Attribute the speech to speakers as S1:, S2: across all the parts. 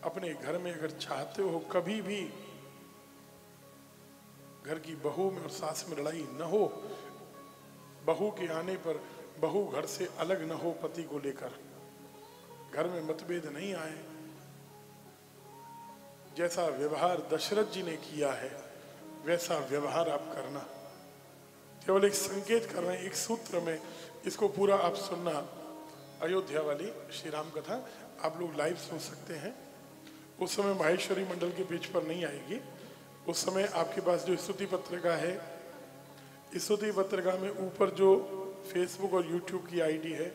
S1: अपने घर में अगर चाहते हो कभी भी घर की बहू में और सास में लड़ाई न हो, बहू के आने पर बहू घर से अलग न हो पति को लेकर, घर में मतभेद नहीं आए, जैसा व्यवहार दशरथ जी ने किया है वैसा व्यवहार आप करना। केवल एक संकेत कर रहे हैं, एक सूत्र में, इसको पूरा आप सुनना। अयोध्या वाली श्री राम कथा आप लोग लाइव सुन सकते हैं। उस समय माहेश्वरी मंडल के पेज पर नहीं आएगी, उस समय आपके पास जो स्तुति पत्रिका है, स्तुति पत्रिका में ऊपर जो फेसबुक और यूट्यूब की आईडी है,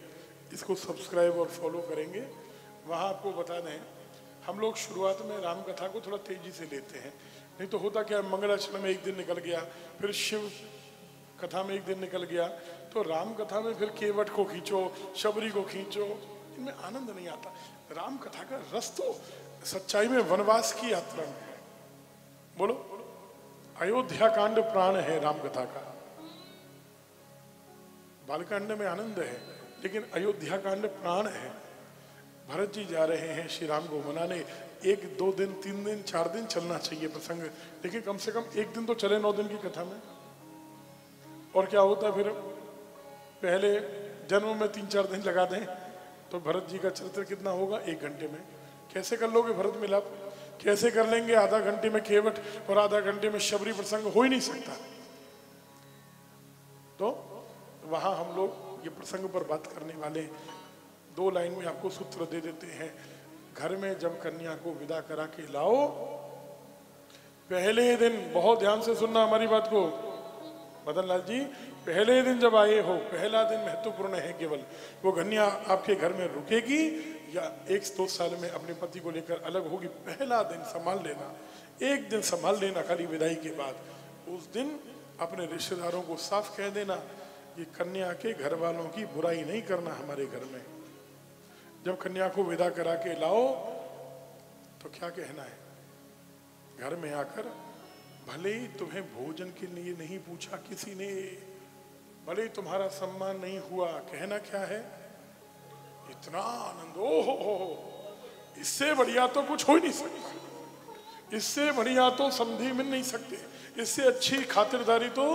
S1: इसको सब्सक्राइब और फॉलो करेंगे। वहाँ आपको बता दें, हम लोग शुरुआत में राम कथा को थोड़ा तेजी से लेते हैं, नहीं तो होता क्या, मंगलाचरण में एक दिन निकल गया, फिर शिव कथा में एक दिन निकल गया, तो राम कथा में फिर केवट को खींचो, शबरी को खींचो, इनमें आनंद नहीं आता। राम कथा का रस तो सच्चाई में वनवास की यात्रा में है। बोलो, अयोध्या कांड प्राण है राम कथा का। बालकांड में आनंद है, लेकिन अयोध्या कांड प्राण है। भरत जी जा रहे हैं श्री राम को मनाने, 1 2 दिन 3 दिन 4 दिन चलना चाहिए प्रसंग, लेकिन कम से कम 1 दिन तो चले 9 दिन की कथा में। और क्या होता फिर, पहले जन्म में 3-4 दिन लगा दें तो भरत जी का चरित्र कितना होगा 1 घंटे में। कैसे कर लोगे भरत मिलाप, कैसे कर लेंगे आधा घंटे में केवट और आधा घंटे में शबरी प्रसंग, हो ही नहीं सकता। तो वहां हम लोग ये प्रसंग पर बात करने वाले 2 लाइन में आपको सूत्र दे देते हैं। घर में जब कन्या को विदा करा के लाओ, पहले दिन, बहुत ध्यान से सुनना हमारी बात को मदन लाल जी, पहले दिन जब आए हो, पहला दिन महत्वपूर्ण है। केवल वो कन्या आपके घर में रुकेगी या 1-2 साल में अपने पति को लेकर अलग होगी, पहला दिन संभाल लेना, 1 दिन संभाल लेना खाली विदाई के बाद। उस दिन अपने रिश्तेदारों को साफ कह देना कि कन्या के घर वालों की बुराई नहीं करना हमारे घर में। जब कन्या को विदा करा के लाओ तो क्या कहना है, घर में आकर, भले ही तुम्हें भोजन के लिए नहीं पूछा किसी ने, भले ही तुम्हारा सम्मान नहीं हुआ, कहना क्या है, इतना आनंद, ओ हो, इससे बढ़िया तो कुछ हो ही नहीं सकता, इससे बढ़िया तो समधी मिल नहीं सकते, इससे अच्छी खातिरदारी तो,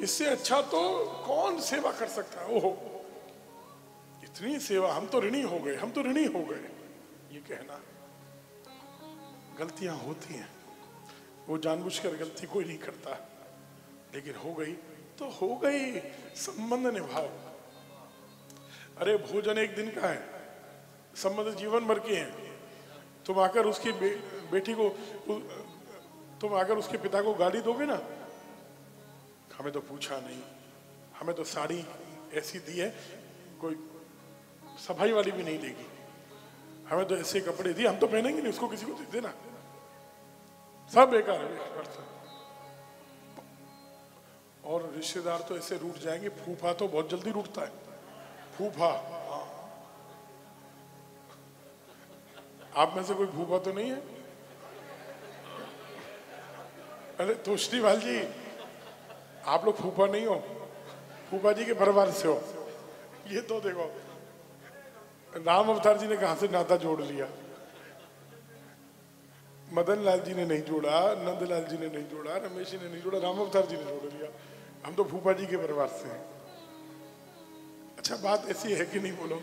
S1: इससे अच्छा तो कौन सेवा कर सकता है। ओहो, इतनी सेवा, हम तो ऋणी हो गए, हम तो ऋणी हो गए, ये कहना। गलतियां होती हैं, वो जानबूझकर गलती कोई नहीं करता, लेकिन हो गई तो हो गई, संबंध निभाओ। अरे भोजन 1 दिन का है, संबंध जीवन भर के हैं। तुम आकर उसकी बेटी को, तुम आकर उसके पिता को गाली दोगे ना, हमें तो पूछा नहीं, हमें तो साड़ी ऐसी दी है, कोई सफाई वाली भी नहीं देगी, हमें तो ऐसे कपड़े दिए, हम तो पहनेंगे नहीं, उसको किसी को दे देना, सब बेकार है। और रिश्तेदार तो ऐसे रूठ जाएंगे, फूफा तो बहुत जल्दी रूठता है, फूफा। आप में से कोई फूफा तो नहीं है? अरे तोष्णीवाल जी, आप लोग फूफा नहीं हो, फूफा जी के परिवार से हो। ये तो देखो, राम अवतार जी ने कहां से नाता जोड़ लिया, मदन लाल जी ने नहीं जोड़ा, नंदलाल जी ने नहीं जोड़ा, रमेश जी ने नहीं जोड़ा, राम अवतार जी ने जोड़ लिया। हम तो फूफा जी के परिवार से हैं। अच्छा, बात ऐसी है कि नहीं, बोलो।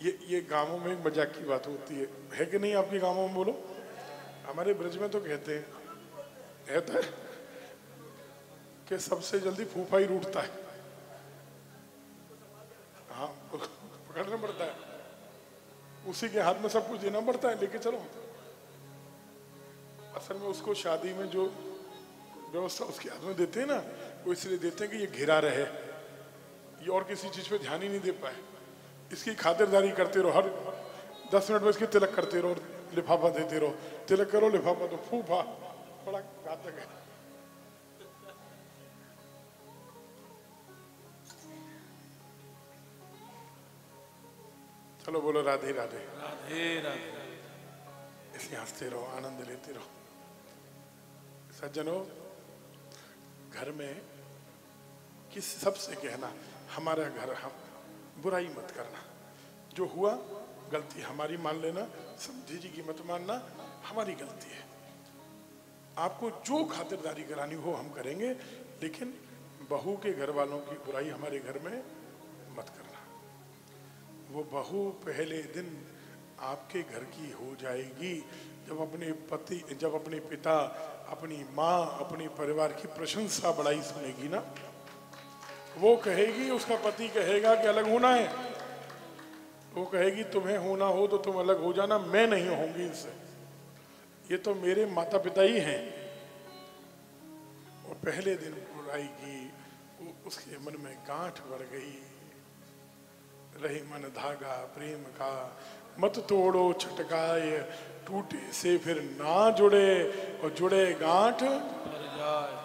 S1: ये गांवों में एक मजाक की बात होती है कि नहीं आपके गांवों में, बोलो। हमारे ब्रज में तो कहते हैं, कहता है कि सबसे जल्दी फूफा ही रूठता है। हाँ, पकड़ना पड़ता है, उसी के हाथ में सब कुछ देना पड़ता है, लेके चलो। असल में उसको शादी में जो व्यवस्था उसके हाथ में देते हैं ना, वो इसलिए देते हैं कि ये घिरा रहे, ये और किसी चीज पे ध्यान ही नहीं दे पाए, इसकी खातिरदारी करते रहो, हर 10 मिनट में इसकी तिलक करते रहो, लिफाफा देते रहो, तिलक करो लिफाफा दो, फूफा बड़ा घातक है। चलो बोलो राधे राधे,
S2: राधे राधे।
S1: इसलिए हंसते रहो, आनंद लेते रहो। सज्जनों, घर में किसी सबसे कहना हमारा घर, हम बुराई मत करना, जो हुआ गलती हमारी मान लेना, समझी जी की मत मानना, हमारी गलती है। आपको जो खातिरदारी करानी हो हम करेंगे, लेकिन बहू के घर वालों की बुराई हमारे घर में मत करना। वो बहू पहले दिन आपके घर की हो जाएगी जब अपने पति, जब अपने पिता, अपनी माँ, अपने परिवार की प्रशंसा बड़ाई सुनेगी ना, वो कहेगी, उसका पति कहेगा कि अलग होना है, वो कहेगी तुम्हें होना हो तो तुम अलग हो जाना, मैं नहीं होंगी इनसे, ये तो मेरे माता पिता ही हैं। वो पहले दिन बुराई की, उसके मन में गांठ बढ़ गई, रही मन धागा प्रेम का, मत तोड़ो छटकाए, टूटे से फिर ना जुड़े, और जुड़े गांठ पड़ जाए,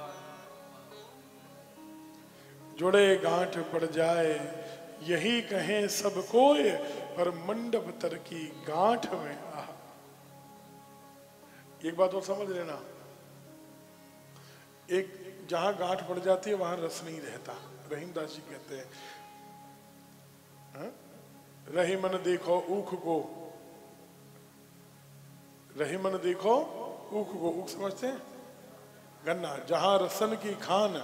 S1: जुड़े गांठ पड़ जाए, यही कहें सब कोय, पर मंडप तर की गांठ में आ। एक बात और समझ लेना, एक जहां गांठ पड़ जाती है वहां रस नहीं रहता। रहीमदास जी कहते हैं, रही मन देखो ऊख को, रही मन देखो ऊख को, ऊख समझते हैं गन्ना, जहां रसन की खान,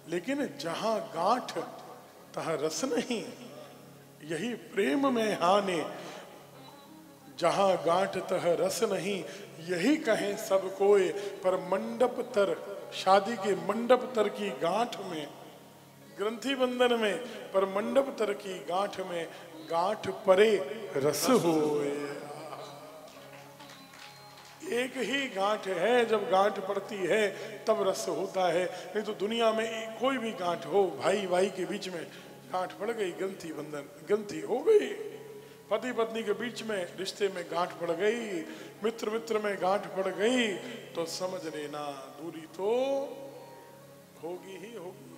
S1: लेकिन जहां गांठ तहां रस नहीं, यही प्रेम में हाने, जहां गांठ तह रस नहीं, यही कहें सब कोय, पर मंडप तर, शादी के मंडप तर की गांठ में, ग्रंथि बंधन में, पर मंडप तर की गांठ में, गांठ परे रस होए। एक ही गांठ है, जब गांठ पड़ती है तब रस होता है, नहीं तो दुनिया में कोई भी गांठ हो, भाई भाई के बीच में गांठ पड़ गई, ग्रंथि बंधन, ग्रंथि हो गई, पति पत्नी के बीच में रिश्ते में गांठ पड़ गई, मित्र मित्र में गांठ पड़ गई, तो समझ लेना दूरी तो होगी ही होगी।